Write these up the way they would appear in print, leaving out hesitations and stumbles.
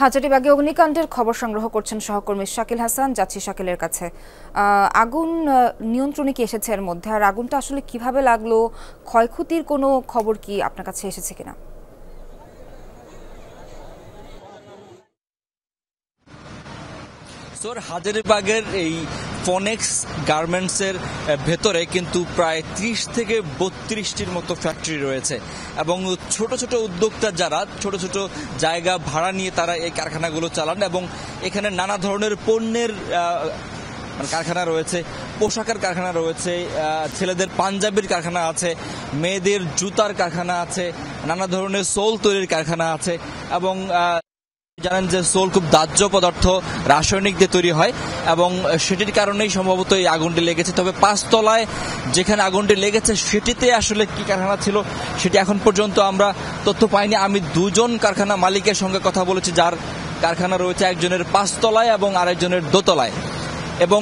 হাজারীবাগে অগ্নিকাণ্ডের খবর সংগ্রহ করছেন সহকর্মী শাকিল হাসান। যাচ্ছি শাকিলের কাছে। আগুন নিয়ন্ত্রণে কি এসেছে এর মধ্যে, আর আগুনটা আসলে কিভাবে লাগলো, ক্ষয়ক্ষতির কোনো খবর কি আপনার কাছে এসেছে কিনা? হাজারীবাগের এই ফনেক্স গার্মেন্টসের ভেতরে কিন্তু প্রায় 30 থেকে 32টির মতো ফ্যাক্টরি রয়েছে এবং ছোট ছোট উদ্যোক্তা যারা ছোট ছোট জায়গা ভাড়া নিয়ে তারা এই কারখানাগুলো চালান এবং এখানে নানা ধরনের পণ্যের কারখানা রয়েছে, পোশাকের কারখানা রয়েছে, ছেলেদের পাঞ্জাবির কারখানা আছে, মেয়েদের জুতার কারখানা আছে, নানা ধরনের সোল তৈরির কারখানা আছে এবং জানেন যে সোল খুব দাহ্য পদার্থ রাসায়নিক দিয়ে তৈরি হয় এবং সেটির কারণেই সম্ভবত এই আগুনটি লেগেছে। তবে 5 তলায় যেখানে আগুনটি লেগেছে সেটিতে আসলে কি কারখানা ছিল সেটি এখন পর্যন্ত আমরা তথ্য পাইনি। আমি দুজন কারখানা মালিকের সঙ্গে কথা বলেছি, যার কারখানা রয়েছে একজনের 5 তলায় এবং আরেকজনের দোতলায়, এবং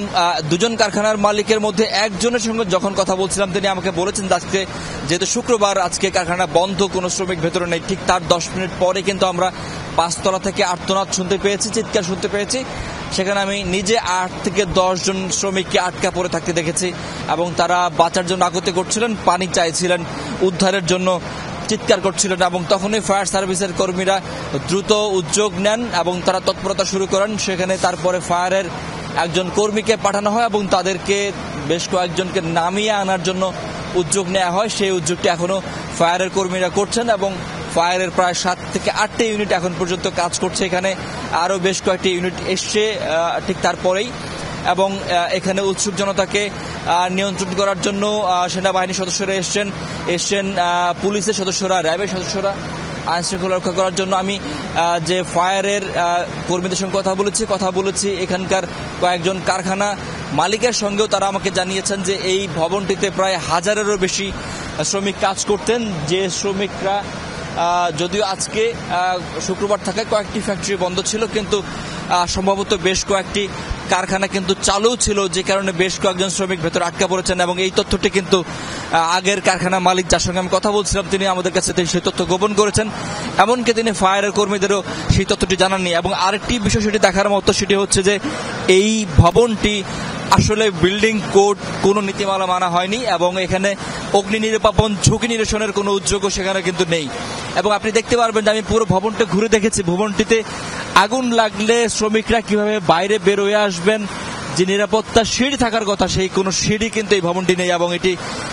দুজন কারখানার মালিকের মধ্যে একজনের সঙ্গে যখন কথা বলছিলাম তিনি আমাকে বলেছেন আজকে যেহেতু শুক্রবার আজকে কারখানা বন্ধ, কোনো শ্রমিক ভেতরে নেই। ঠিক তার 10 মিনিট পরে কিন্তু আমরা 5 তলা থেকে আর্তনাদ শুনতে পেয়েছি, চিৎকার শুনতে পেয়েছি। সেখানে আমি নিজে 8 থেকে 10 জন শ্রমিককে আটকা পড়ে থাকতে দেখেছি এবং তারা বাঁচার জন্য আকুতি করছিলেন, পানি চাইছিলেন, উদ্ধারের জন্য চিৎকার করছিলেন এবং তখনই ফায়ার সার্ভিসের কর্মীরা দ্রুত উদ্যোগ নেন এবং তারা তৎপরতা শুরু করেন। সেখানে তারপরে ফায়ারের একজন কর্মীকে পাঠানো হয় এবং তাদেরকে বেশ কয়েকজনকে নামিয়ে আনার জন্য উদ্যোগ নেওয়া হয়। সেই উদ্যোগটি এখনো ফায়ারের কর্মীরা করছেন এবং ফায়ারের প্রায় 7 থেকে 8টি ইউনিট এখন পর্যন্ত কাজ করছে। এখানে আরও বেশ কয়েকটি ইউনিট এসছে ঠিক তারপরেই, এবং এখানে উৎসুক জনতাকে নিয়ন্ত্রণ করার জন্য সেনাবাহিনীর সদস্যরা এসছেন, পুলিশের সদস্যরা, র্যাবের সদস্যরা, আইন শৃঙ্খলা রক্ষা করার জন্য। আমি যে ফায়ারের কর্মীদের সঙ্গে কথা বলেছি এখানকার কয়েকজন কারখানা মালিকের সঙ্গেও তারা আমাকে জানিয়েছেন যে এই ভবনটিতে প্রায় 1000-এরও বেশি শ্রমিক কাজ করতেন। যে শ্রমিকরা যদিও আজকে শুক্রবার থাকায় কয়েকটি ফ্যাক্টরি বন্ধ ছিল, কিন্তু সম্ভবত বেশ কয়েকটি কারখানা কিন্তু চালু ছিল, যে কারণে বেশ কয়েকজন শ্রমিক ভেতরে আটকা পড়েছেন এবং এই তথ্যটি কিন্তু আগের কারখানা মালিক যার সঙ্গে আমি কথা বলছিলাম তিনি আমাদের কাছে সেই তথ্য গোপন করেছেন। এমনকি তিনি ফায়ারের কর্মীদেরও সেই তথ্যটি জানাননি। এবং আরেকটি বিষয় সেটি দেখার মতো, সেটি হচ্ছে যে এই ভবনটি আসলে বিল্ডিং কোড কোনো নীতিমালা মানা হয়নি এবং এখানে অগ্নি নির্বাপন ঝুঁকি নিরসনের কোনো উদ্যোগও সেখানে কিন্তু নেই। এবং আপনি দেখতে পারবেন যে আমি পুরো ভবনটা ঘুরে দেখেছি, ভবনটিতে আগুন লাগলে শ্রমিকরা কিভাবে বাইরে বের হয়ে আসবেন, যে নিরাপত্তা সিঁড়ি থাকার কথা সেই কোনো সিঁড়ি কিন্তু এই ভবনটি নেই এবং এটি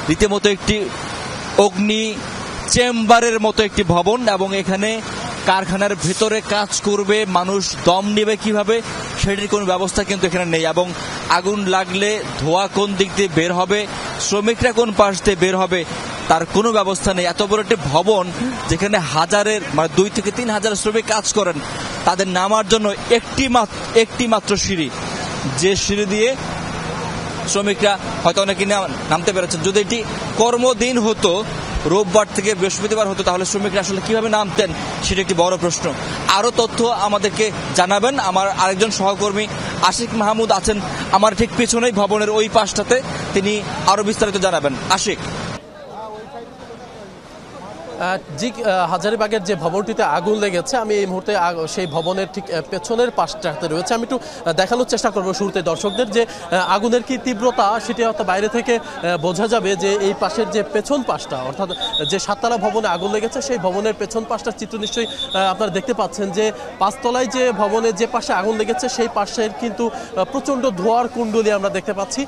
রীতিমতো একটি অগ্নি চেম্বারের মতো একটি ভবন এবং এখানে কারখানার ভেতরে কাজ করবে মানুষ দম নেবে কিভাবে সেটির কোনো ব্যবস্থা কিন্তু এখানে নেই। এবং আগুন লাগলে ধোঁয়া কোন দিক দিয়ে বের হবে, শ্রমিকরা কোন পাশ দিয়ে বের হবে তার কোনো ব্যবস্থা নেই। এত বড় একটি ভবন যেখানে 2 থেকে 3 হাজার শ্রমিক কাজ করেন, তাদের নামার জন্য একটি মাত্র সিঁড়ি, যে সিঁড়ি দিয়ে শ্রমিকরা হয়তো অনেকে নামতে পেরেছেন। যদি এটি কর্মদিন হতো, রোববার থেকে বৃহস্পতিবার হতো, তাহলে শ্রমিকরা আসলে কিভাবে নামতেন সেটা একটি বড় প্রশ্ন। আরো তথ্য আমাদেরকে জানাবেন আমার আরেকজন সহকর্মী আশিক মাহমুদ আছেন আমার ঠিক পেছনেই ভবনের ওই পাশটাতে, তিনি আরো বিস্তারিত জানাবেন। আশিক। জি, হাজারীবাগের যে ভবনটিতে আগুন লেগেছে আমি এই মুহূর্তে সেই ভবনের ঠিক পেছনের পাশটাতে রয়েছে। আমি একটু দেখানোর চেষ্টা করবো শুরুতে দর্শকদের যে আগুনের কি তীব্রতা সেটি হয়তো বাইরে থেকে বোঝা যাবে। যে এই পাশের যে পেছন পাশটা, অর্থাৎ যে 7 তলা ভবনে আগুন লেগেছে সেই ভবনের পেছন পাশটার চিত্র নিশ্চয়ই আপনারা দেখতে পাচ্ছেন। যে 5 তলায় যে ভবনের যে পাশে আগুন লেগেছে সেই পাশের কিন্তু প্রচণ্ড ধোঁয়ার কুণ্ডলী আমরা দেখতে পাচ্ছি,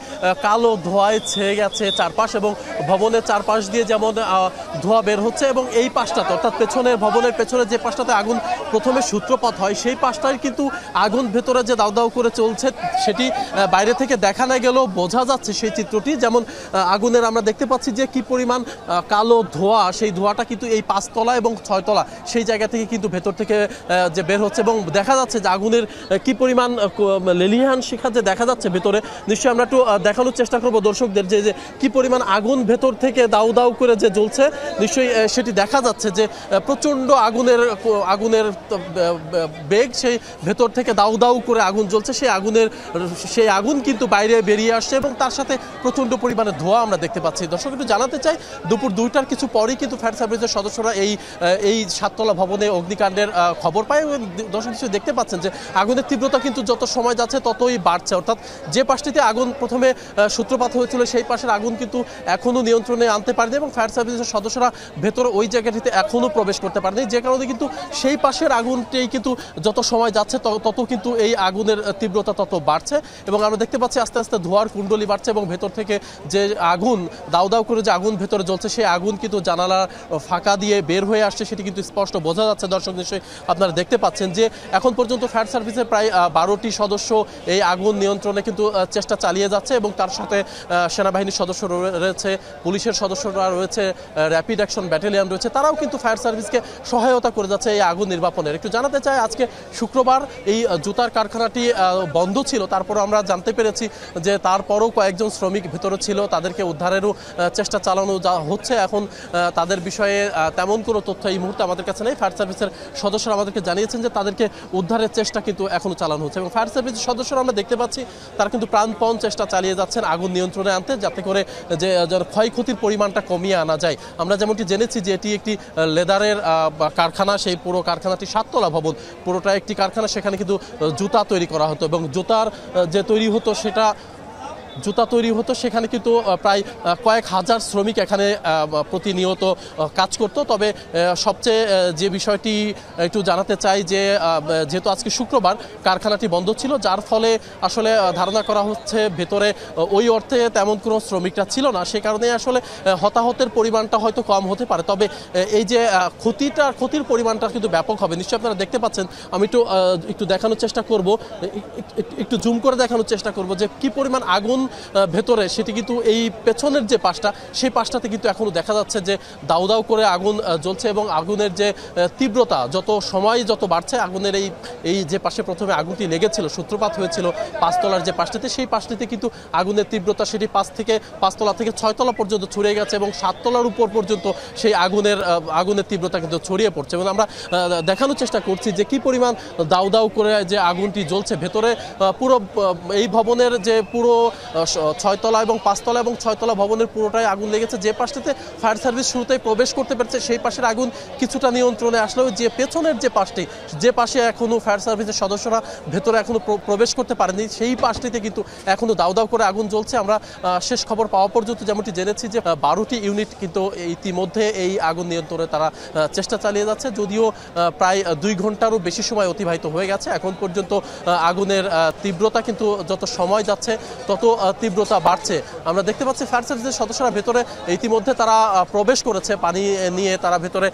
কালো ধোঁয়ায় ছেয়ে গেছে চারপাশ এবং ভবনের চারপাশ দিয়ে যেমন ধোঁয়া বের হচ্ছে। এবং এই পাশটাতে অর্থাৎ পেছনের ভবনের পেছনে যে পাশটাতে আগুন প্রথমে সূত্রপাত হয় সেই পাশটায় কিন্তু আগুন ভেতরে যে দাউ দাউ করে চলছে সেটি বাইরে থেকে দেখা না গেলেও বোঝা যাচ্ছে সেই চিত্রটি। যেমন আগুনের আমরা দেখতে পাচ্ছি যে কি পরিমাণ কালো ধোঁয়া, সেই ধোঁয়াটা কিন্তু এই 5 তলা এবং 6 তলা সেই জায়গা থেকে কিন্তু ভেতর থেকে যে বের হচ্ছে এবং দেখা যাচ্ছে যে আগুনের কি পরিমাণ লেলিহান শিখা যে দেখা যাচ্ছে ভেতরে। নিশ্চয়ই আমরা একটু দেখানোর চেষ্টা করবো দর্শকদের যে কি পরিমাণ আগুন ভেতর থেকে দাউ দাউ করে যে জ্বলছে, নিশ্চয়ই সেটি দেখা যাচ্ছে যে প্রচণ্ড আগুনের বেগ, সেই ভেতর থেকে দাউ দাউ করে আগুন জ্বলছে। সেই আগুন কিন্তু বাইরে বেরিয়ে আসছে এবং তার সাথে প্রচণ্ড পরিমাণে ধোঁয়া আমরা দেখতে পাচ্ছি। দর্শক একটু জানাতে চাই, দুপুর 2টার কিছু পরেই কিন্তু ফায়ার সার্ভিসের সদস্যরা এই 7তলা ভবনে অগ্নিকাণ্ডের খবর পায় এবং দর্শক কিছু দেখতে পাচ্ছেন যে আগুনের তীব্রতা কিন্তু যত সময় যাচ্ছে ততই বাড়ছে। অর্থাৎ যে পাশটিতে আগুন প্রথমে সূত্রপাত হয়েছিল সেই পাশের আগুন কিন্তু এখনও নিয়ন্ত্রণে আনতে পারেনি এবং ফায়ার সার্ভিসের সদস্যরা ভেতরে ওই জায়গাটিতে এখনও প্রবেশ করতে পারেনি, যে কারণে কিন্তু সেই পাশের আগুনটাই কিন্তু যত সময় যাচ্ছে তত কিন্তু এই আগুনের তীব্রতা তত বাড়ছে এবং আমরা দেখতে পাচ্ছি আস্তে আস্তে ধোঁয়ার কুণ্ডলী বাড়ছে এবং ভেতর থেকে যে আগুন দাউ দাউ করে যে আগুন ভেতরে জ্বলছে সেই আগুন কিন্তু জানালা ফাঁকা দিয়ে বের হয়ে আসছে, সেটি কিন্তু স্পষ্ট বোঝা যাচ্ছে। দর্শক নিশ্চয়ই আপনারা দেখতে পাচ্ছেন যে এখন পর্যন্ত ফায়ার সার্ভিসের প্রায় 12টি সদস্য এই আগুন নিয়ন্ত্রণে কিন্তু চেষ্টা চালিয়ে যাচ্ছে এবং তার সাথে সেনাবাহিনীর সদস্য রয়েছে, পুলিশের সদস্যরা রয়েছে, র্যাপিড অ্যাকশন ব্যাটালিয়ন রয়েছে, তারাও কিন্তু ফায়ার সার্ভিসকে সহায়তা করে যাচ্ছে এই আগুন নির্বাপনের। একটু জানাতে চাই, আজকে শুক্রবার এই জুতার কারখানাটি বন্ধ ছিল, তারপর আমরা জানতে পেরেছি যে তারপরও কয়েকজন শ্রমিক ভেতরে ছিল, তাদেরকে উদ্ধারেরও চেষ্টা চালানো হচ্ছে। এখন তাদের বিষয়ে তেমন কোনো তথ্য এই মুহূর্তে আমাদের কাছে নেই। ফায়ার সার্ভিসের সদস্যরা আমাদেরকে জানিয়েছেন যে তাদেরকে উদ্ধারের চেষ্টা কিন্তু এখনও চালানো হচ্ছে এবং ফায়ার সার্ভিসের সদস্যরা আমরা দেখতে পাচ্ছি তারা কিন্তু প্রাণপণ চেষ্টা চালিয়ে যাচ্ছেন আগুন নিয়ন্ত্রণে আনতে, যাতে করে যে ক্ষয়ক্ষতির পরিমাণটা কমিয়ে আনা যায়। আমরা যেমনটি জেনেছি যে এটি একটি লেদারের কারখানা, সেই পুরো কারখানাটি 7তলা ভবন, পুরোটা একটি কারখানা, সেখানে কিন্তু জুতা তৈরি করা হতো এবং জুতার যে জুতা তৈরি হতো সেখানে কিন্তু প্রায় কয়েক হাজার শ্রমিক এখানে প্রতিনিয়ত কাজ করত। তবে সবচেয়ে যে বিষয়টি একটু জানাতে চাই যে যেহেতু আজকে শুক্রবার কারখানাটি বন্ধ ছিল, যার ফলে আসলে ধারণা করা হচ্ছে ভেতরে ওই অর্থে তেমন কোনো শ্রমিকরা ছিল না, সে কারণে আসলে হতাহতের পরিমাণটা হয়তো কম হতে পারে। তবে এই যে ক্ষতির পরিমাণটা কিন্তু ব্যাপক হবে। নিশ্চয়ই আপনারা দেখতে পাচ্ছেন, আমি একটু দেখানোর চেষ্টা করব, একটু জুম করে দেখানোর চেষ্টা করব যে কি পরিমাণ আগুন ভেতরে, সেটি কিন্তু এই পেছনের যে পাশটা, সেই পাশটাতে কিন্তু এখনো দেখা যাচ্ছে যে দাউ দাউ করে আগুন জ্বলছে এবং আগুনের যে তীব্রতা যত সময় যত বাড়ছে, আগুনের এই যে পাশে প্রথমে আগুনটি লেগেছিল, সূত্রপাত হয়েছিল 5তলার যে পাশটিতে, সেই পাশটিতে কিন্তু আগুনের তীব্রতা সেটি 5তলা থেকে 6তলা পর্যন্ত ছড়িয়ে গেছে এবং 7তলার উপর পর্যন্ত সেই আগুনের তীব্রতা কিন্তু ছড়িয়ে পড়ছে এবং আমরা দেখানোর চেষ্টা করছি যে কি পরিমাণ দাউ দাউ করে যে আগুনটি জ্বলছে ভেতরে। পুরো এই ভবনের যে পুরো 6তলা এবং 5তলা এবং 6তলা ভবনের পুরোটাই আগুন লেগেছে। যে পাশটিতে ফায়ার সার্ভিস শুরুতেই প্রবেশ করতে পেরেছে সেই পাশের আগুন কিছুটা নিয়ন্ত্রণে আসলেও যে পেছনের যে পাশটি, যে পাশে এখনো ফায়ার সার্ভিসের সদস্যরা ভেতরে এখনো প্রবেশ করতে পারেনি, সেই পাশটিতে কিন্তু এখনো দাউ দাউ করে আগুন জ্বলছে। আমরা শেষ খবর পাওয়া পর্যন্ত যেমনটি জেনেছি যে 12টি ইউনিট কিন্তু ইতিমধ্যে এই আগুন নিয়ন্ত্রণে তারা চেষ্টা চালিয়ে যাচ্ছে, যদিও প্রায় 2 ঘন্টারও বেশি সময় অতিবাহিত হয়ে গেছে। এখন পর্যন্ত আগুনের তীব্রতা কিন্তু যত সময় যাচ্ছে তত তীব্রতা বাড়ছে। আমরা দেখতে পাচ্ছি ফায়ার সার্ভিসের সদস্যরা ভেতরে ইতিমধ্যে তারা প্রবেশ করেছে, পানি নিয়ে তারা ভেতরে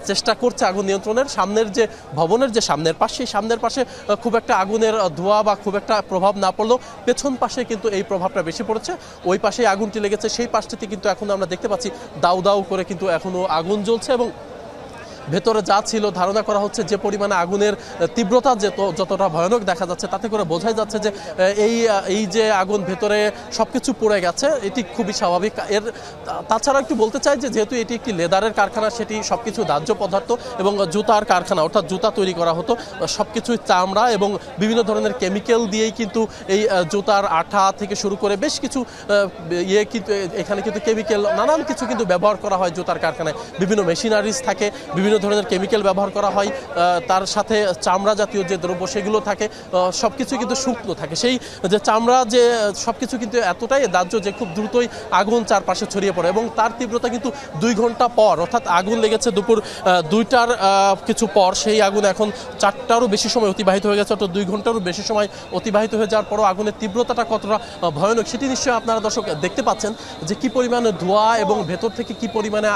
চেষ্টা করছে আগুন নিয়ন্ত্রণের। সামনের যে ভবনের যে সামনের পাশ, সেই সামনের পাশে খুব একটা আগুনের ধোঁয়া বা খুব একটা প্রভাব না পড়লেও পেছন পাশে কিন্তু এই প্রভাবটা বেশি পড়েছে। ওই পাশে আগুনটি লেগেছে, সেই পাশটিতে কিন্তু এখন আমরা দেখতে পাচ্ছি দাউ দাউ করে কিন্তু এখনো আগুন জ্বলছে এবং ভেতরে যা ছিল ধারণা করা হচ্ছে যে পরিমাণে আগুনের তীব্রতা যতটা ভয়ানক দেখা যাচ্ছে, তাতে করে বোঝাই যাচ্ছে যে এই যে আগুন ভেতরে সবকিছু পড়ে গেছে, এটি খুবই স্বাভাবিক। তাছাড়া একটু বলতে চাই যে যেহেতু এটি একটি লেদারের কারখানা, সেটি সবকিছু দাহ্য পদার্থ এবং জুতার কারখানা, অর্থাৎ জুতা তৈরি করা হতো, সবকিছুই চামড়া এবং বিভিন্ন ধরনের কেমিক্যাল দিয়েই কিন্তু এই জুতার আঠা থেকে শুরু করে বেশ কিছু কিন্তু এখানে কিন্তু কেমিক্যাল নানান কিছু কিন্তু ব্যবহার করা হয় জুতার কারখানায়। বিভিন্ন মেশিনারিজ থাকে, বিভিন্ন ধরনের কেমিক্যাল ব্যবহার করা হয়, তার সাথে চামড়া জাতীয় যে দ্রব্য সেগুলো থাকে, সবকিছু কিন্তু শুকনো থাকে। সেই যে চামড়া যে সবকিছু কিন্তু এতটাই দাহ্য যে খুব দ্রুতই আগুন চারপাশে ছড়িয়ে পড়ে এবং তার তীব্রতা কিন্তু 2 ঘন্টা পর, অর্থাৎ আগুন লেগেছে দুপুর 2টার কিছু পর, সেই আগুন এখন 4টারও বেশি সময় অতিবাহিত হয়ে গেছে, অর্থাৎ 2 ঘন্টারও বেশি সময় অতিবাহিত হয়ে যাওয়ার পরও আগুনের তীব্রতাটা কতটা ভয়ানক সেটি নিশ্চয়ই আপনারা দর্শক দেখতে পাচ্ছেন যে কি পরিমাণে ধোঁয়া এবং ভেতর থেকে কি পরিমাণে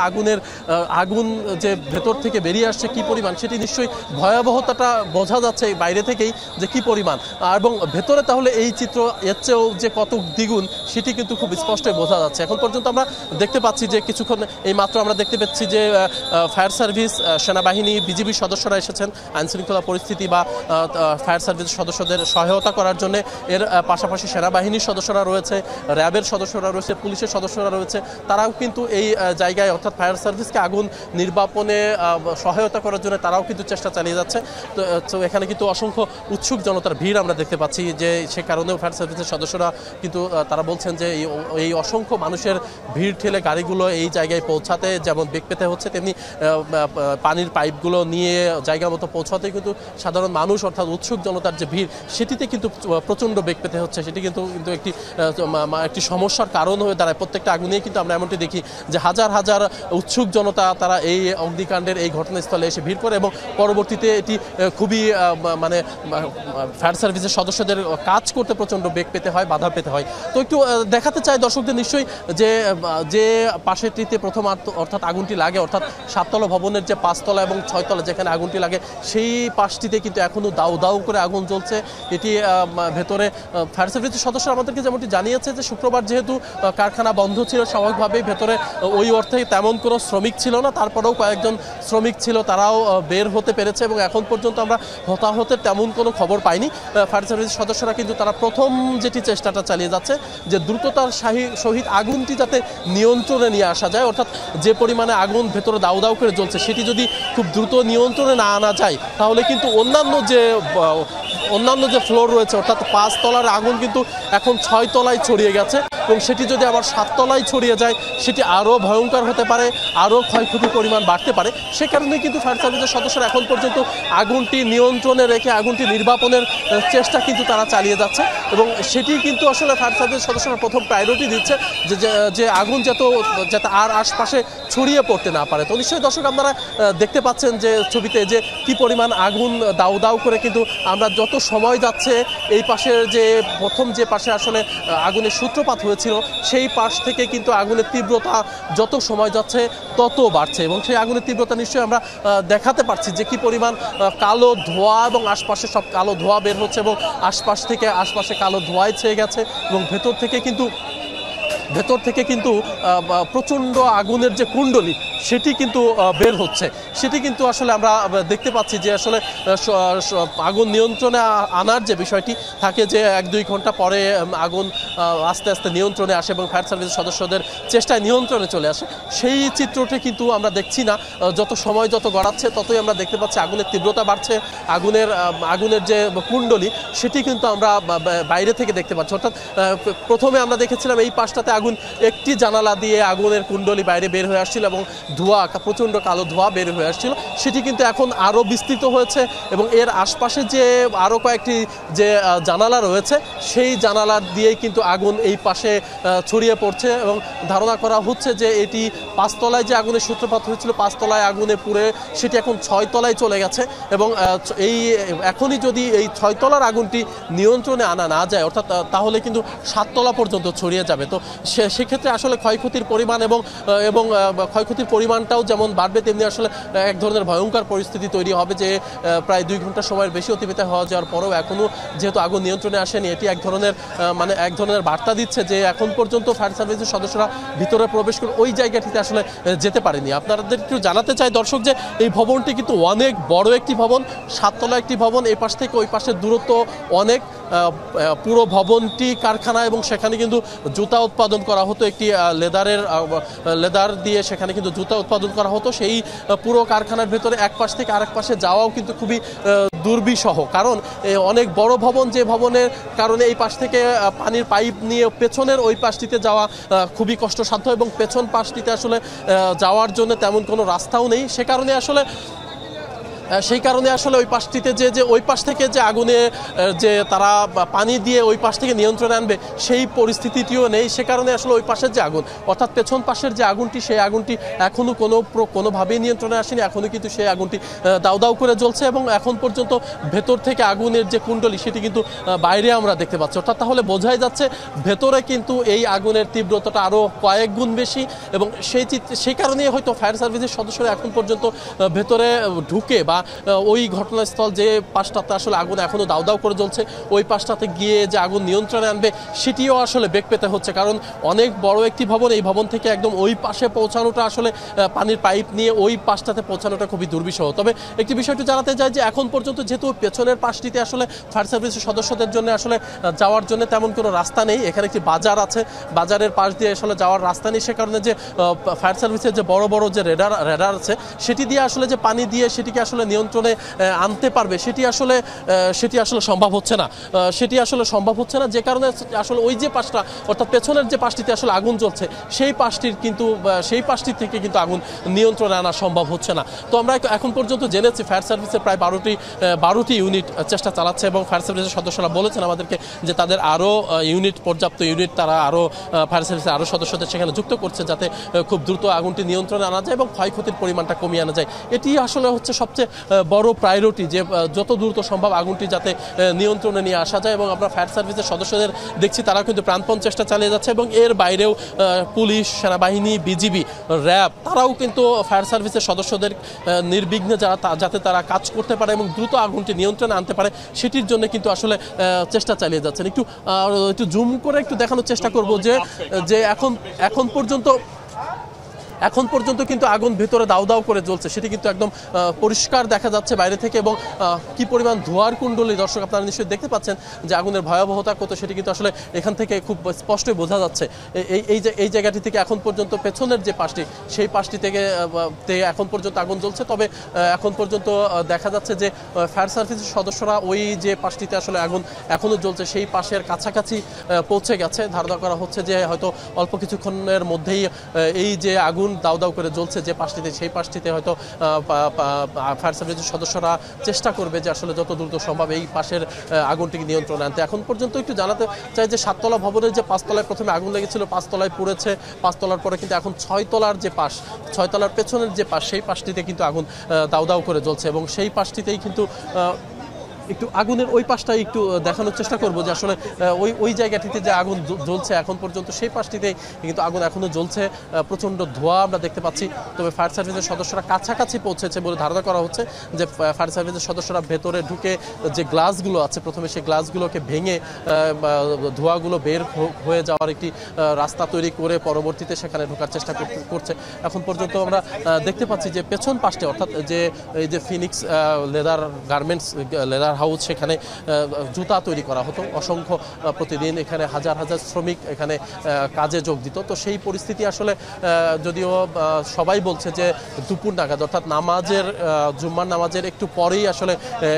আগুন যে ভেতর থেকে থেকে বেরিয়ে আসছে কি পরিমাণ, সেটি নিশ্চয়ই ভয়াবহতাটা বোঝা যাচ্ছে বাইরে থেকেই যে কি পরিমাণ, এবং ভেতরে তাহলে এই চিত্র এর চেয়েও যে কত দ্বিগুণ সেটি কিন্তু খুব স্পষ্টই বোঝা যাচ্ছে। এখন পর্যন্ত আমরা দেখতে পাচ্ছি যে কিছুক্ষণ এই মাত্র আমরা দেখতে পাচ্ছি যে ফায়ার সার্ভিস, সেনাবাহিনী, বিজিবির সদস্যরা এসেছেন আইনশৃঙ্খলা পরিস্থিতি বা ফায়ার সার্ভিস সদস্যদের সহায়তা করার জন্য। এর পাশাপাশি সেনাবাহিনীর সদস্যরা রয়েছে, র্যাবের সদস্যরা রয়েছে, পুলিশের সদস্যরা রয়েছে, তারাও কিন্তু এই জায়গায় অর্থাৎ ফায়ার সার্ভিসকে আগুন নির্বাপনে সহায়তা করার জন্য তারাও কিন্তু চেষ্টা চালিয়ে যাচ্ছে। তো এখানে কিন্তু অসংখ্য উৎসুক জনতার ভিড় আমরা দেখতে পাচ্ছি, যে সে কারণেও ফায়ার সার্ভিসের সদস্যরা কিন্তু তারা বলছেন যে এই অসংখ্য মানুষের ভিড় ঠেলে গাড়িগুলো এই জায়গায় পৌঁছাতে যেমন বেগ পেতে হচ্ছে, তেমনি পানির পাইপগুলো নিয়ে জায়গা মতো পৌঁছাতে কিন্তু সাধারণ মানুষ অর্থাৎ উৎসুক জনতার যে ভিড় সেটিতে কিন্তু প্রচণ্ড বেগ পেতে হচ্ছে। সেটি কিন্তু একটি সমস্যার কারণ হয়ে দাঁড়ায়। প্রত্যেকটা আগুনেই কিন্তু আমরা এমনটি দেখি যে হাজার হাজার উৎসুক জনতা তারা এই অগ্নিকাণ্ডের এই ঘটনাস্থলে এসে ভিড় করে, এবং পরবর্তীতে এটি খুবই মানে ফায়ার সার্ভিসের সদস্যদের কাজ করতে প্রচণ্ড বেগ পেতে হয়, বাধা পেতে হয়। তো একটু দেখাতে চাই দর্শকদের নিশ্চয়ই যে পাশেরটিতে প্রথম অর্থাৎ আগুনটি লাগে, অর্থাৎ 7 তলা ভবনের যে 5 তলা এবং 6 তলা যেখানে আগুনটি লাগে সেই পাশটিতে কিন্তু এখনও দাউ দাউ করে আগুন জ্বলছে। এটি ভেতরে ফায়ার সার্ভিসের সদস্যরা আমাদেরকে যেমনটি জানিয়েছে যে শুক্রবার যেহেতু কারখানা বন্ধ ছিল, স্বাভাবিকভাবেই ভেতরে ওই অর্থে তেমন কোনো শ্রমিক ছিল না, তারপরেও কয়েকজন শ্রমিক ছিল, তারাও বের হতে পেরেছে এবং এখন পর্যন্ত আমরা হতাহতের তেমন কোনো খবর পাইনি। ফায়ার সার্ভিসের সদস্যরা কিন্তু তারা প্রথম যেটি চেষ্টাটা চালিয়ে যাচ্ছে যে দ্রুততার সহিত আগুনটি যাতে নিয়ন্ত্রণে নিয়ে আসা যায়, অর্থাৎ যে পরিমাণে আগুন ভেতরে দাউ দাউ করে জ্বলছে সেটি যদি খুব দ্রুত নিয়ন্ত্রণে না আনা যায় তাহলে কিন্তু অন্যান্য যে ফ্লোর রয়েছে অর্থাৎ 5 তলার আগুন কিন্তু এখন 6 তলায় ছড়িয়ে গেছে, এবং সেটি যদি আবার 7 তলায় ছড়িয়ে যায় সেটি আরও ভয়ঙ্কর হতে পারে, আরও ক্ষয়ক্ষতির পরিমাণ বাড়তে পারে। সে কারণেই কিন্তু ফায়ার সার্ভিসের সদস্যরা এখন পর্যন্ত আগুনটি নিয়ন্ত্রণে রেখে আগুনটি নির্বাপনের চেষ্টা কিন্তু তারা চালিয়ে যাচ্ছে, এবং সেটি কিন্তু আসলে ফায়ার সার্ভিসের সদস্যরা প্রথম প্রায়োরিটি দিচ্ছে যে আগুন যাতে আর আশপাশে ছড়িয়ে পড়তে না পারে। তো নিশ্চয়ই দর্শক আপনারা দেখতে পাচ্ছেন যে ছবিতে যে কি পরিমাণ আগুন দাউ দাউ করে, কিন্তু আমরা যত সময় যাচ্ছে এই পাশের যে প্রথম যে পাশে আসলে আগুনের সূত্রপাত হয়েছিল সেই পাশ থেকে কিন্তু আগুনের তীব্রতা যত সময় যাচ্ছে তত বাড়ছে, এবং সেই আগুনের তীব্রতা নিশ্চয়ই আমরা দেখাতে পারছি যে কি পরিমাণ কালো ধোঁয়া এবং আশপাশে সব কালো ধোঁয়া বের হচ্ছে, এবং আশপাশে কালো ধোঁয়ায় ছেয়ে গেছে, এবং ভেতর থেকে কিন্তু প্রচণ্ড আগুনের যে কুণ্ডলী সেটি কিন্তু বের হচ্ছে। সেটি কিন্তু আসলে আমরা দেখতে পাচ্ছি যে আসলে আগুন নিয়ন্ত্রণে আনার যে বিষয়টি থাকে যে 1-2 ঘন্টা পরে আগুন আস্তে আস্তে নিয়ন্ত্রণে আসে এবং ফায়ার সার্ভিসের সদস্যদের চেষ্টায় নিয়ন্ত্রণে চলে আসে, সেই চিত্রটি কিন্তু আমরা দেখছি না। যত সময় গড়াচ্ছে ততই আমরা দেখতে পাচ্ছি আগুনের তীব্রতা বাড়ছে, আগুনের যে কুণ্ডলী সেটি কিন্তু আমরা বাইরে থেকে দেখতে পাচ্ছি। অর্থাৎ প্রথমে আমরা দেখেছিলাম এই পাশটাতে আগুন একটি জানালা দিয়ে আগুনের কুণ্ডলী বাইরে বের হয়ে আসছিল এবং ধোঁয়া, প্রচণ্ড কালো ধোঁয়া বের হয়ে আসছিল, সেটি কিন্তু এখন আরও বিস্তৃত হয়েছে, এবং এর আশপাশে যে আরও কয়েকটি যে জানালা রয়েছে সেই জানালা দিয়েই কিন্তু আগুন এই পাশে ছড়িয়ে পড়ছে, এবং ধারণা করা হচ্ছে যে এটি 5 তলায় যে আগুনের সূত্রপাত হয়েছিল 5 তলায় আগুনে পুড়ে সেটি এখন 6 তলায় চলে গেছে, এবং এখনই যদি এই 6 তলার আগুনটি নিয়ন্ত্রণে আনা না যায় অর্থাৎ তাহলে কিন্তু 7 তলা পর্যন্ত ছড়িয়ে যাবে। তো সেক্ষেত্রে আসলে ক্ষয়ক্ষতির পরিমাণ এবং ক্ষয়ক্ষতির পরিমাণটাও যেমন বাড়বে, তেমনি আসলে এক ধরনের ভয়ঙ্কর পরিস্থিতি তৈরি হবে যে প্রায় 2 ঘন্টা সময়ের বেশি অতিবাহিত হওয়া যাওয়ার পরেও এখনও যেহেতু আগুন নিয়ন্ত্রণে আসেনি, এটি এক ধরনের বার্তা দিচ্ছে যে এখন পর্যন্ত ফায়ার সার্ভিসের সদস্যরা ভিতরে প্রবেশ করে ওই জায়গাটিতে আসলে যেতে পারেনি। আপনাদের একটু জানাতে চাই দর্শক যে এই ভবনটি কিন্তু অনেক বড় একটি ভবন, 7 তলা একটি ভবন, এই পাশ থেকে ওই পাশের দূরত্ব অনেক। পুরো ভবনটি কারখানা এবং সেখানে কিন্তু জুতা উৎপাদন করা হতো, একটি লেদার দিয়ে সেখানে কিন্তু জুতা উৎপাদন করা হতো। সেই পুরো কারখানার ভেতরে এক পাশ থেকে আরেক পাশে যাওয়াও কিন্তু খুবই দুর্বিষহ, কারণ অনেক বড় ভবন, যে ভবনের কারণে এই পাশ থেকে পানির পাইপ নিয়ে পেছনের ওই পাশটিতে যাওয়া খুবই কষ্টসাধ্য, এবং পেছন পাশটিতে আসলে যাওয়ার জন্য তেমন কোনো রাস্তাও নেই। সে কারণে আসলে সেই কারণে আসলে ওই পাশটিতে যে ওই পাশ থেকে যে আগুনে যে তারা পানি দিয়ে ওই পাশ থেকে নিয়ন্ত্রণে আনবে সেই পরিস্থিতিটিও নেই। সে কারণে আসলে ওই পাশের যে আগুন অর্থাৎ পেছন পাশের যে আগুনটি সেই আগুনটি এখনও কোনোভাবেই নিয়ন্ত্রণে আসেনি। এখনও কিন্তু সেই আগুনটি দাউ দাউ করে জ্বলছে এবং এখন পর্যন্ত ভেতর থেকে আগুনের যে কুণ্ডলী সেটি কিন্তু বাইরে আমরা দেখতে পাচ্ছি। অর্থাৎ তাহলে বোঝাই যাচ্ছে ভেতরে কিন্তু এই আগুনের তীব্রতাটা আরও কয়েক গুণ বেশি এবং সেই কারণেই হয়তো ফায়ার সার্ভিসের সদস্যরা এখন পর্যন্ত ভেতরে ঢুকে বা ওই ঘটনাস্থল যে পাশটাতে আসলে আগুন এখনও দাউ দাউ করে জ্বলছে ওই পাশটাতে গিয়ে যে আগুন নিয়ন্ত্রণে আনবে সেটিও আসলে বেগ পেতে হচ্ছে। কারণ অনেক বড় একটি ভবন, এই ভবন থেকে একদম ওই পাশে পৌঁছানোটা আসলে পানির পাইপ নিয়ে ওই পাশটাতে পৌঁছানোটা খুবই দুর্বিষহ। তবে একটি বিষয়টি জানাতে চাই যে এখন পর্যন্ত যেহেতু পেছনের পাশটিতে আসলে ফায়ার সার্ভিসের সদস্যদের জন্য আসলে যাওয়ার জন্য তেমন কোনো রাস্তা নেই, এখানে একটি বাজার আছে, বাজারের পাশ দিয়ে আসলে যাওয়ার রাস্তা নেই। সে কারণে যে ফায়ার সার্ভিসের যে বড় বড় যে রেডার আছে সেটি দিয়ে আসলে যে পানি দিয়ে সেটিকে আসলে নিয়ন্ত্রণে আনতে পারবে সেটি আসলে সম্ভব হচ্ছে না। সেটি আসলে সম্ভব হচ্ছে না যে কারণে আসলে ওই যে পাশটা অর্থাৎ পেছনের যে পাশটিতে আসলে আগুন জ্বলছে সেই পাশটির থেকে কিন্তু আগুন নিয়ন্ত্রণে আনা সম্ভব হচ্ছে না। তো আমরা এখন পর্যন্ত জেনেছি ফায়ার সার্ভিসের প্রায় 12টি ইউনিট চেষ্টা চালাচ্ছে এবং ফায়ার সার্ভিসের সদস্যরা বলেছেন আমাদেরকে যে তাদের আরও পর্যাপ্ত ইউনিট তারা আরও ফায়ার সার্ভিসের আরও সদস্যদের সেখানে যুক্ত করছে যাতে খুব দ্রুত আগুনটি নিয়ন্ত্রণে আনা যায় এবং ক্ষয়ক্ষতির পরিমাণটা কমিয়ে আনা যায়। এটি আসলে হচ্ছে সবচেয়ে বড় প্রায়োরিটি যে যত দ্রুত সম্ভব আগুনটি যাতে নিয়ন্ত্রণে নিয়ে আসা যায় এবং আমরা ফায়ার সার্ভিসের সদস্যদের দেখছি তারা কিন্তু প্রাণপণ চেষ্টা চালিয়ে যাচ্ছে এবং এর বাইরেও পুলিশ, সেনাবাহিনী, বিজিবি, র্যাব তারাও কিন্তু ফায়ার সার্ভিসের সদস্যদের নির্বিঘ্নে যাতে তারা কাজ করতে পারে এবং দ্রুত আগুনটি নিয়ন্ত্রণে আনতে পারে সেটির জন্য কিন্তু আসলে চেষ্টা চালিয়ে যাচ্ছেন। একটু জুম করে একটু দেখানোর চেষ্টা করব যে এখন পর্যন্ত কিন্তু আগুন ভেতরে দাউ দাউ করে জ্বলছে সেটি কিন্তু একদম পরিষ্কার দেখা যাচ্ছে বাইরে থেকে এবং কি পরিমাণ ধোঁয়ার কুণ্ডলী দর্শক আপনারা নিশ্চয়ই দেখতে পাচ্ছেন যে আগুনের ভয়াবহতা কত সেটি কিন্তু আসলে এখান থেকে খুব স্পষ্টই বোঝা যাচ্ছে। এই জায়গাটি থেকে এখন পর্যন্ত পেছনের যে পাশটি সেই পাশটি থেকে এখন পর্যন্ত আগুন জ্বলছে। তবে এখন পর্যন্ত দেখা যাচ্ছে যে ফায়ার সার্ভিসের সদস্যরা ওই যে পাশটিতে আসলে আগুন এখনও জ্বলছে সেই পাশের কাছাকাছি পৌঁছে গেছে। ধারণা করা হচ্ছে যে হয়তো অল্প কিছুক্ষণের মধ্যেই এই যে আগুন দাউ দাউ করে জ্বলছে যে পাশটিতে সেই পাশটিতে হয়তো ফায়ার সার্ভিসের সদস্যরা চেষ্টা করবে যে আসলে যত দ্রুত সম্ভব এই পাশের আগুনটিকে নিয়ন্ত্রণে আনতে। এখন পর্যন্ত একটু জানাতে চাই যে 7 তলা ভবনের যে 5 তলায় প্রথমে আগুন লেগেছিল 5 তলায় পুড়েছে, 5 তলার পরে কিন্তু এখন 6 তলার যে পাশ 6 তলার পেছনের যে পাশ সেই পাশটিতে কিন্তু আগুন দাউ দাউ করে জ্বলছে এবং সেই পাশটিতেই কিন্তু একটু আগুনের ওই পাশটাই একটু দেখানোর চেষ্টা করবো যে আসলে ওই জায়গাটিতে যে আগুন জ্বলছে এখন পর্যন্ত সেই পাশটিতে কিন্তু আগুন এখনও জ্বলছে, প্রচণ্ড ধোঁয়া আমরা দেখতে পাচ্ছি। তবে ফায়ার সার্ভিসের সদস্যরা কাছাকাছি পৌঁছেছে বলে ধারণা করা হচ্ছে যে ফায়ার সার্ভিসের সদস্যরা ভেতরে ঢুকে যে গ্লাসগুলো আছে প্রথমে সেই গ্লাসগুলোকে ভেঙে ধোঁয়াগুলো বের হয়ে যাওয়ার একটি রাস্তা তৈরি করে পরবর্তীতে সেখানে ঢোকার চেষ্টা করছে। এখন পর্যন্ত আমরা দেখতে পাচ্ছি যে পেছন পাশে অর্থাৎ এই যে Phoenix leather garments leather house সেখানে জুতা তৈরি করা হতো, অসংখ্য প্রতিদিন এখানে হাজার হাজার শ্রমিক এখানে কাজে যোগ দিত। তো সেই পরিস্থিতি আসলে যদিও সবাই বলছে যে দুপুর নাগাদ অর্থাৎ জুম্মার নামাজের একটু পরেই আসলে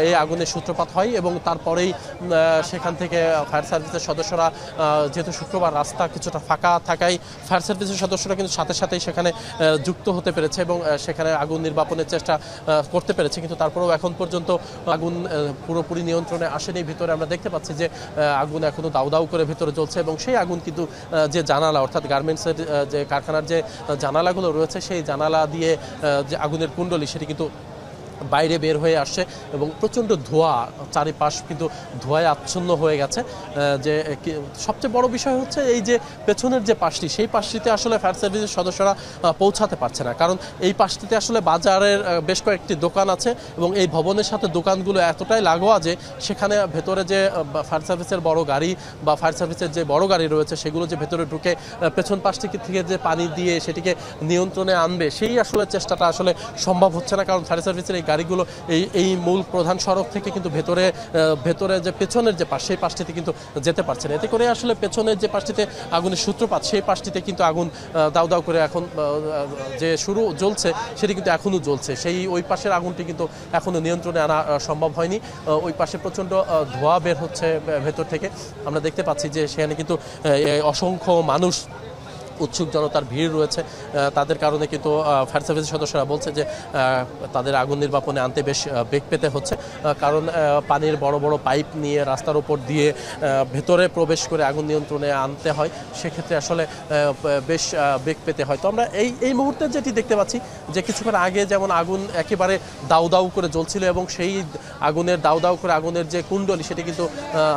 এই আগুনের সূত্রপাত হয় এবং তারপরেই সেখান থেকে ফায়ার সার্ভিসের সদস্যরা যেহেতু শুক্রবার রাস্তা কিছুটা ফাঁকা থাকায় ফায়ার সার্ভিসের সদস্যরা কিন্তু সাথে সাথেই সেখানে যুক্ত হতে পেরেছে এবং সেখানে আগুন নির্বাপনের চেষ্টা করতে পেরেছে। কিন্তু তারপরেও এখন পর্যন্ত আগুন পুরোপুরি নিয়ন্ত্রণে আসেনি। ভিতরে আমরা দেখতে পাচ্ছি যে আগুন এখনো দাউ দাউ করে ভিতরে জ্বলছে এবং সেই আগুন কিন্তু যে জানালা অর্থাৎ গার্মেন্টসের যে কারখানার যে জানালাগুলো রয়েছে সেই জানালা দিয়ে যে আগুনের কুণ্ডলী সেটি কিন্তু বাইরে বের হয়ে আসছে এবং প্রচণ্ড ধোঁয়া, চারিপাশ কিন্তু ধোঁয়ায় আচ্ছন্ন হয়ে গেছে। যে সবচেয়ে বড় বিষয় হচ্ছে এই যে পেছনের যে পাশটি সেই পাশটিতে আসলে ফায়ার সার্ভিসের সদস্যরা পৌঁছাতে পারছে না, কারণ এই পাশটিতে আসলে বাজারের বেশ কয়েকটি দোকান আছে এবং এই ভবনের সাথে দোকানগুলো এতটাই লাগোয়া যে সেখানে ভেতরে যে ফায়ার সার্ভিসের বড় গাড়ি বা ফায়ার সার্ভিসের যে বড় গাড়ি রয়েছে সেগুলো যে ভেতরে ঢুকে পেছন পাশটি থেকে যে পানি দিয়ে সেটিকে নিয়ন্ত্রণে আনবে সেই আসলে চেষ্টাটা আসলে সম্ভব হচ্ছে না, কারণ ফায়ার সার্ভিসের এই গাড়িগুলো এই মূল প্রধান সড়ক থেকে কিন্তু ভেতরে যে পেছনের যে পাশ সেই পাশটিতে কিন্তু যেতে পারছে না। এতে করে আসলে পেছনের যে পাশটিতে আগুনের সূত্রপাত সেই পাশটিতে কিন্তু আগুন দাউ দাউ করে এখন যে জ্বলছে সেটি কিন্তু এখনও জ্বলছে। ওই পাশের আগুনটি কিন্তু এখনও নিয়ন্ত্রণে আনা সম্ভব হয়নি। ওই পাশে প্রচণ্ড ধোঁয়া বের হচ্ছে ভেতর থেকে। আমরা দেখতে পাচ্ছি যে সেখানে কিন্তু অসংখ্য মানুষ উৎসুক জনতার ভিড় রয়েছে, তাদের কারণে কিন্তু ফায়ার সার্ভিসের সদস্যরা বলছে যে তাদের আগুন নির্বাপনে আনতে বেশ বেগ পেতে হচ্ছে, কারণ পানির বড় বড় পাইপ নিয়ে রাস্তার উপর দিয়ে ভেতরে প্রবেশ করে আগুন নিয়ন্ত্রণে আনতে হয়, সেক্ষেত্রে আসলে বেশ বেগ পেতে হয়। তো আমরা এই মুহূর্তে যেটি দেখতে পাচ্ছি যে কিছুক্ষণ আগে যেমন আগুন একেবারে দাউ দাউ করে জ্বলছিল এবং সেই আগুনের দাউ দাউ করে আগুনের যে কুণ্ডলী সেটি কিন্তু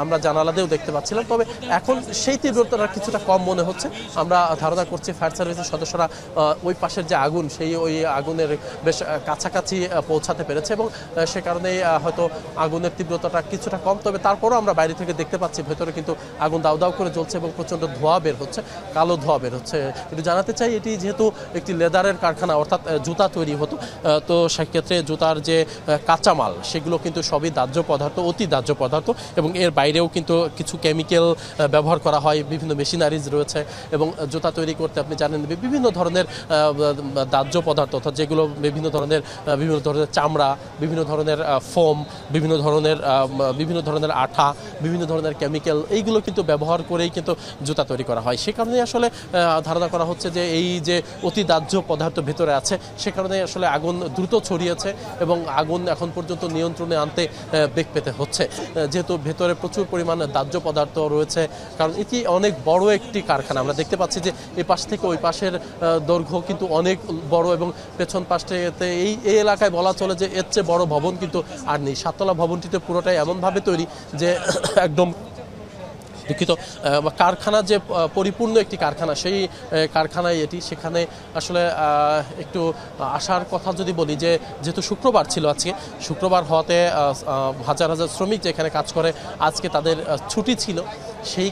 আমরা জানালাতেও দেখতে পাচ্ছিলাম, তবে এখন সেই তীব্রতাটা কিছুটা কম মনে হচ্ছে। আমরা ধারণা করছি ফায়ার সার্ভিসের সদস্যরা ওই পাশের যে আগুন ওই আগুনের বেশ কাছাকাছি পৌঁছাতে পেরেছে এবং সে কারণেই হয়তো আগুনের তীব্রতাটা কিছুটা কম, তবে তারপরও আমরা বাইরে থেকে দেখতে পাচ্ছি ভেতরে কিন্তু আগুন দাউ দাউ করে জ্বলছে এবং প্রচণ্ড ধোঁয়া বের হচ্ছে, কালো ধোঁয়া বের হচ্ছে। কিন্তু জানাতে চাই এটি যেহেতু একটি লেদারের কারখানা, অর্থাৎ জুতা তৈরি হতো, তো সেক্ষেত্রে জুতার যে কাঁচামাল সেগুলো কিন্তু সবই দাহ্য পদার্থ, অতি দাহ্য পদার্থ, এবং এর বাইরেও কিন্তু কিছু কেমিক্যাল ব্যবহার করা হয়, বিভিন্ন মেশিনারিজ রয়েছে এবং জুতা তৈরি করতে আপনি জানেন বিভিন্ন ধরনের দাহ্য পদার্থ, অর্থাৎ যেগুলো বিভিন্ন ধরনের চামড়া, বিভিন্ন ধরনের ফোম, বিভিন্ন ধরনের আঠা, বিভিন্ন ধরনের কেমিক্যাল, এইগুলো কিন্তু ব্যবহার করেই কিন্তু জুতা তৈরি করা হয়। সে কারণে আসলে ধারণা করা হচ্ছে যে এই যে অতি দাহ্য পদার্থ ভেতরে আছে সে কারণে আসলে আগুন দ্রুত ছড়িয়েছে এবং আগুন এখন পর্যন্ত নিয়ন্ত্রণে আনতে বেগ পেতে হচ্ছে, যেহেতু ভেতরে প্রচুর পরিমাণ দাহ্য পদার্থ রয়েছে। কারণ এটি অনেক বড় একটি কারখানা, আমরা দেখতে পাচ্ছি যে এই পাশ থেকে ওই পাশের দৈর্ঘ্য কিন্তু অনেক বড় এবং পেছন পাশটাতে এই এলাকায় বলা চলে যে এর চেয়ে বড় ভবন কিন্তু আর নেই। 7 তলা ভবনটিতে পুরোটাই এমনভাবে তৈরি যে একদম দুঃখিত কারখানা, যে পরিপূর্ণ একটি কারখানা, সেই কারখানায় এটি। সেখানে আসলে একটু আসার কথা যদি বলি, যে যেহেতু শুক্রবার ছিল, আজকে শুক্রবার হওয়াতে হাজার হাজার শ্রমিক যেখানে কাজ করে আজকে তাদের ছুটি ছিল, সেই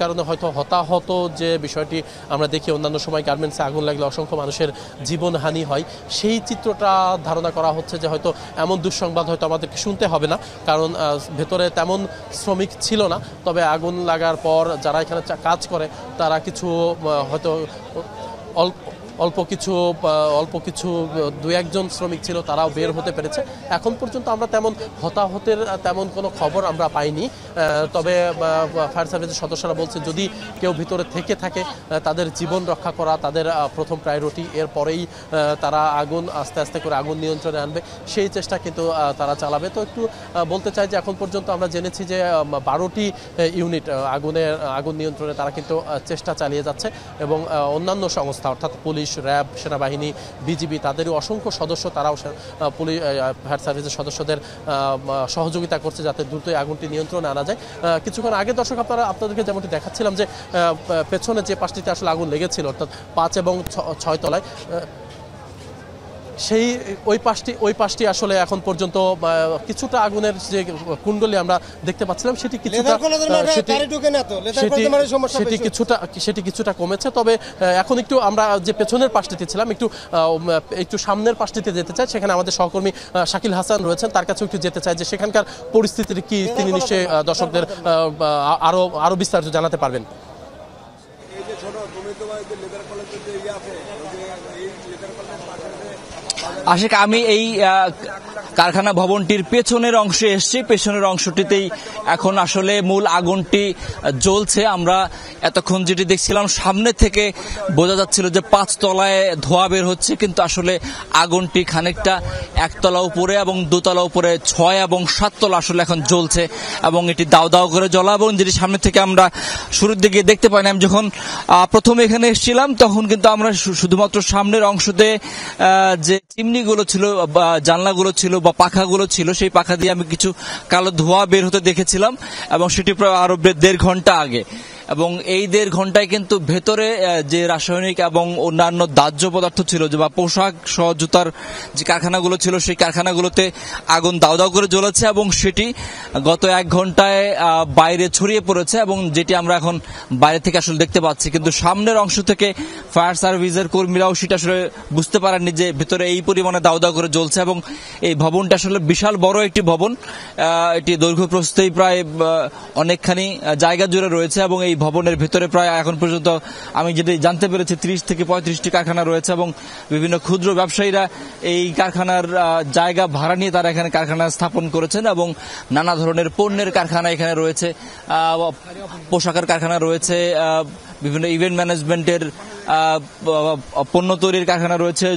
কারণে হয়তো হতাহত যে বিষয়টি আমরা দেখি অন্যান্য সময় গার্মেন্টসে আগুন লাগলে অসংখ্য মানুষের জীবনহানি হয়, সেই চিত্রটা ধারণা করা হচ্ছে যে হয়তো এমন দুঃসংবাদ হয়তো আমাদেরকে শুনতে হবে না, কারণ ভেতরে তেমন শ্রমিক ছিল না। তবে আগুন লাগার পর যারা এখানে কাজ করে তারা কিছু হয়তো অল্প কিছু 2-1 জন শ্রমিক ছিল, তারাও বের হতে পেরেছে। এখন পর্যন্ত আমরা তেমন হতাহতের তেমন কোনো খবর আমরা পাইনি, তবে ফায়ার সার্ভিসের সদস্যরা বলছে যদি কেউ ভিতরে থেকে থাকে তাদের জীবন রক্ষা করা তাদের প্রথম প্রায়োরিটি, এরপরেই তারা আস্তে আস্তে করে আগুন নিয়ন্ত্রণে আনবে, সেই চেষ্টা কিন্তু তারা চালাবে। তো একটু বলতে চাই যে এখন পর্যন্ত আমরা জেনেছি যে 12টি ইউনিট আগুন নিয়ন্ত্রণে তারা কিন্তু চেষ্টা চালিয়ে যাচ্ছে এবং অন্যান্য সংস্থা অর্থাৎ পুলিশ, র্যাব, সেনাবাহিনী, বিজিবি তাদেরও অসংখ্য সদস্য, তারাও পুলিশ ফায়ার সার্ভিসের সদস্যদের সহযোগিতা করছে যাতে দ্রুতই আগুনটি নিয়ন্ত্রণে আনা যায়। কিছুক্ষণ আগে দর্শক আপনাদেরকে যেমনটি দেখাচ্ছিলাম যে পেছনে যে পাশটিতে আসলে আগুন লেগেছিল, অর্থাৎ 5 এবং 6 তলায়, সেই ওই পাশটি আসলে এখন পর্যন্ত কিছুটা আগুনের যে কুণ্ডলী আমরা দেখতে পাচ্ছিলাম সেটি কিছুটা কমেছে। তবে এখন একটু আমরা যে পেছনের পাশটিতে ছিলাম একটু সামনের পাশটিতে যেতে চাই, সেখানে আমাদের সহকর্মী শাকিল হাসান রয়েছেন, তার কাছে একটু যেতে চাই যে সেখানকার পরিস্থিতির কি তিনি নিশ্চয়ই দর্শকদের আরো বিস্তারিত জানাতে পারবেন। আশিক, আমি এই কারখানা ভবনটির পেছনের অংশে এসেছি, পেছনের অংশটিতেই এখন আসলে মূল আগুনটি জ্বলছে। আমরা এতক্ষণ যেটি দেখছিলাম সামনে থেকে বোঝা যাচ্ছিল যে 5 তলায় ধোঁয়া বের হচ্ছে, কিন্তু আসলে আগুনটি খানিকটা 1 তলা উপরে এবং 2 তলা উপরে 6 এবং 7 তলা আসলে এখন জ্বলছে এবং এটি দাও দাও করে জ্বলা, এবং যেটি সামনে থেকে আমরা শুরুর দিকে দেখতে পাই না। আমি যখন প্রথমে এখানে এসেছিলাম তখন কিন্তু আমরা শুধুমাত্র সামনের অংশতে যে চিমনিগুলো ছিল বা জানলাগুলো ছিল বা পাখাগুলো ছিল, সেই পাখা দিয়ে আমি কিছু কালো ধোঁয়া বের হতে দেখেছিলাম এবং সেটি প্রায় আরো 1.5 ঘন্টা আগে। এবং এই 1.5 ঘন্টায় কিন্তু ভেতরে যে রাসায়নিক এবং অন্যান্য দাহ্য পদার্থ ছিল বা পোশাক সহ জুতার যে কারখানাগুলো ছিল সেই কারখানাগুলোতে আগুন দাউ দাউ করে জ্বলেছে এবং সেটি গত 1 ঘন্টায় বাইরে ছড়িয়ে পড়েছে এবং যেটি আমরা এখন বাইরে থেকে আসলে দেখতে পাচ্ছি। কিন্তু সামনের অংশ থেকে ফায়ার সার্ভিসের কর্মীরাও সেটা আসলে বুঝতে পারেননি যে ভেতরে এই পরিমাণে দাউ দাউ করে জ্বলছে। এবং এই ভবনটা আসলে বিশাল বড় একটি ভবন, এটি দৈর্ঘ্য প্রস্থেই প্রায় অনেকখানি জায়গা জুড়ে রয়েছে এবং এই ভবনের ভেতরে প্রায় এখন পর্যন্ত আমি যেটা জানতে পেরেছি 30 থেকে 35টি কারখানা রয়েছে এবং বিভিন্ন ক্ষুদ্র ব্যবসায়ীরা এই কারখানার জায়গা ভাড়া নিয়ে তারা এখানে কারখানা স্থাপন করেছেন এবং নানা ধরনের পণ্যের কারখানা এখানে রয়েছে, পোশাকের কারখানা রয়েছে, বিভিন্ন ইভেন্ট ম্যানেজমেন্টের পণ্য তৈরির কারখানা রয়েছে,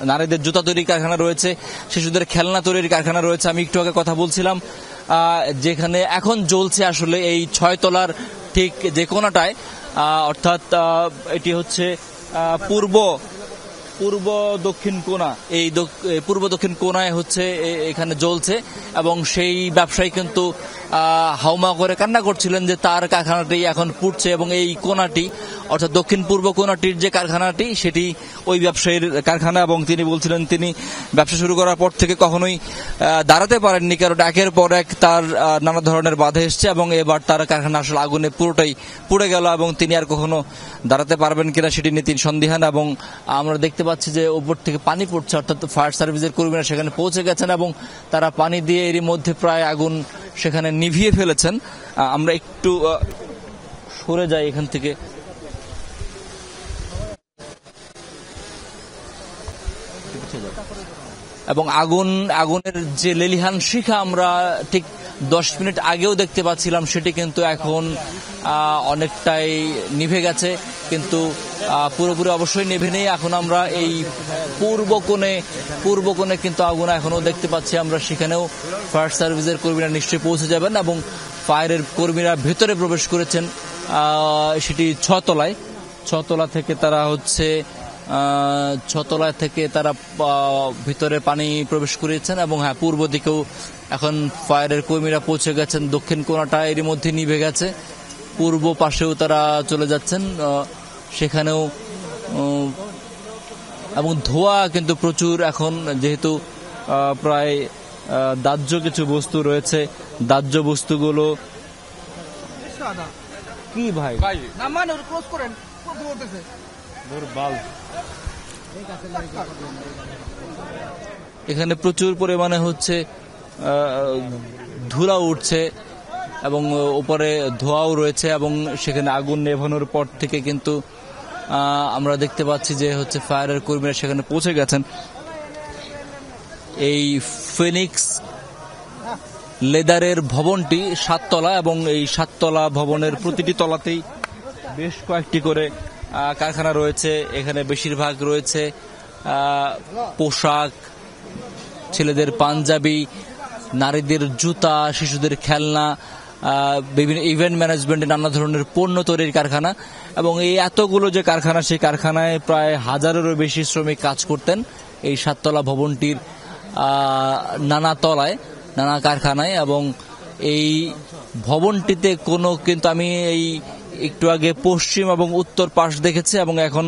নারীদের জুতা তৈরির কারখানা রয়েছে, শিশুদের খেলনা তৈরির কারখানা রয়েছে। আমি একটু আগে কথা বলছিলাম যেখানে এখন জ্বলছে আসলে এই 6 তলার ঠিক যে কোণাটায়, অর্থাৎ এটি হচ্ছে পূর্ব দক্ষিণ কোণা, এই পূর্ব দক্ষিণ কোণায় হচ্ছে এখানে জ্বলছে এবং সেই ব্যবসায়ী কিন্তু হাউমা করে কান্না করছিলেন যে তার কারখানাটি এখন পুড়ছে এবং এই কোণাটি অর্থাৎ দক্ষিণ পূর্ব কোণাটির যে কারখানাটি সেটি ওই ব্যবসায়ীর কারখানা এবং তিনি বলছিলেন তিনি ব্যবসা শুরু করার পর থেকে কখনোই দাঁড়াতে পারেননি, কারণ একের পর এক তার নানা ধরনের বাধা এসছে এবং এবার তার কারখানা আসলে আগুনে পুরোটাই পুড়ে গেল এবং তিনি আর কখনো দাঁড়াতে পারবেন কিনা সেটি নিয়ে তিনি সন্দিহান। এবং আমরা দেখতে পাচ্ছি যে উপর থেকে পানি পড়ছে, অর্থাৎ ফায়ার সার্ভিসের কর্মীরা সেখানে পৌঁছে গেছেন এবং তারা পানি দিয়ে এরই মধ্যে প্রায় আগুন সেখানে নিভিয়ে ফেলেছেন। আমরা একটু সরে যাই এখান থেকে। এবং আগুনের যে লেলিহান শিখা আমরা ঠিক 10 মিনিট আগেও দেখতে পাচ্ছিলাম সেটি কিন্তু এখন অনেকটাই নিভে গেছে, কিন্তু পুরোপুরি অবশ্যই নিভে নেই। এখন আমরা এই পূর্ব কোণে কিন্তু আগুন এখনো দেখতে পাচ্ছি আমরা, সেখানেও ফায়ার সার্ভিসের কর্মীরা নিশ্চয়ই পৌঁছে যাবেন এবং ফায়ারের কর্মীরা ভেতরে প্রবেশ করেছেন সেটি 6 তলা থেকে তারা হচ্ছে 6 তলা থেকে তারা ভিতরে পানি প্রবেশ করিয়েছেন এবং হ্যাঁ পূর্ব দিকেও এখন ফায়ারের কর্মীরা পৌঁছে গেছেন। দক্ষিণ কোণাটা এরই মধ্যে নিভে গেছে, পূর্ব পাশেও তারা চলে যাচ্ছেন সেখানেও, এবং ধোঁয়া কিন্তু প্রচুর এখন, যেহেতু প্রায় দাহ্য কিছু বস্তু রয়েছে, দাহ্য বস্তুগুলো কি ভাই এখানে প্রচুর পরিমাণে হচ্ছে ধুলা উঠছে এবং উপরে ধোঁয়াও রয়েছে এবং সেখানে আগুন নেভানোর পর থেকে কিন্তু আমরা দেখতে পাচ্ছি যে হচ্ছে ফায়ারের কর্মীরা সেখানে পৌঁছে গেছেন। এই ফিনিক্স লেদারের ভবনটি 7 তলা এবং এই 7 তলা ভবনের প্রতিটি তলাতেই বেশ কয়েকটি করে কারখানা রয়েছে। এখানে বেশিরভাগ রয়েছে পোশাক, ছেলেদের পাঞ্জাবি, নারীদের জুতা, শিশুদের খেলনা, বিভিন্ন ইভেন্ট ম্যানেজমেন্টের নানা ধরনের পণ্য তৈরির কারখানা। এবং এই এতগুলো যে কারখানা, সেই কারখানায় প্রায় 1000-এরও বেশি শ্রমিক কাজ করতেন এই 7 তলা ভবনটির নানা তলায়, নানা কারখানায়। এবং এই ভবনটিতে কিন্তু আমি এই একটু আগে পশ্চিম এবং উত্তর পাশ দেখেছি এবং এখন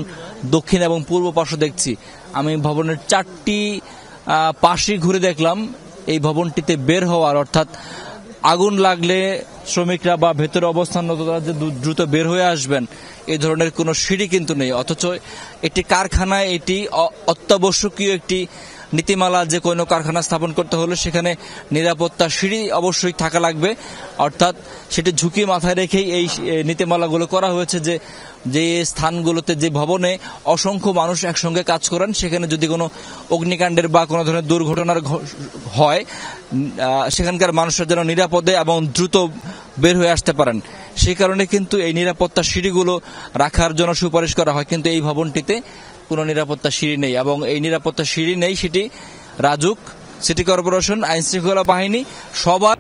দক্ষিণ এবং পূর্ব পাশও দেখছি। আমি ভবনের 4টি পাশই ঘুরে দেখলাম এই ভবনটিতে বের হওয়ার, অর্থাৎ আগুন লাগলে শ্রমিকরা বা ভেতরে অবস্থানরতরা যে দ্রুত বের হয়ে আসবেন এই ধরনের কোনো সিঁড়ি কিন্তু নেই। অথচ একটি কারখানায় এটি অত্যাবশ্যকীয় একটি নীতিমালা, যে কোনো কারখানা স্থাপন করতে হলে সেখানে নিরাপত্তা সিঁড়ি অবশ্যই থাকা লাগবে। অর্থাৎ সেটি ঝুঁকি মাথায় রেখেই এই নীতিমালাগুলো করা হয়েছে যে স্থানগুলোতে, যে ভবনে অসংখ্য মানুষ একসঙ্গে কাজ করেন, সেখানে যদি কোনো অগ্নিকাণ্ডের বা কোনো ধরনের দুর্ঘটনার হয় সেখানকার মানুষরা যেন নিরাপদে এবং দ্রুত বের হয়ে আসতে পারেন, সেই কারণে কিন্তু এই নিরাপত্তা সিঁড়িগুলো রাখার জন্য সুপারিশ করা হয়। কিন্তু এই ভবনটিতে কোনো নিরাপত্তা সিঁড়ি নেই এবং এই নিরাপত্তা সিঁড়ি নেই সেটি রাজুক, সিটি কর্পোরেশন, আইনশৃঙ্খলা বাহিনী সবার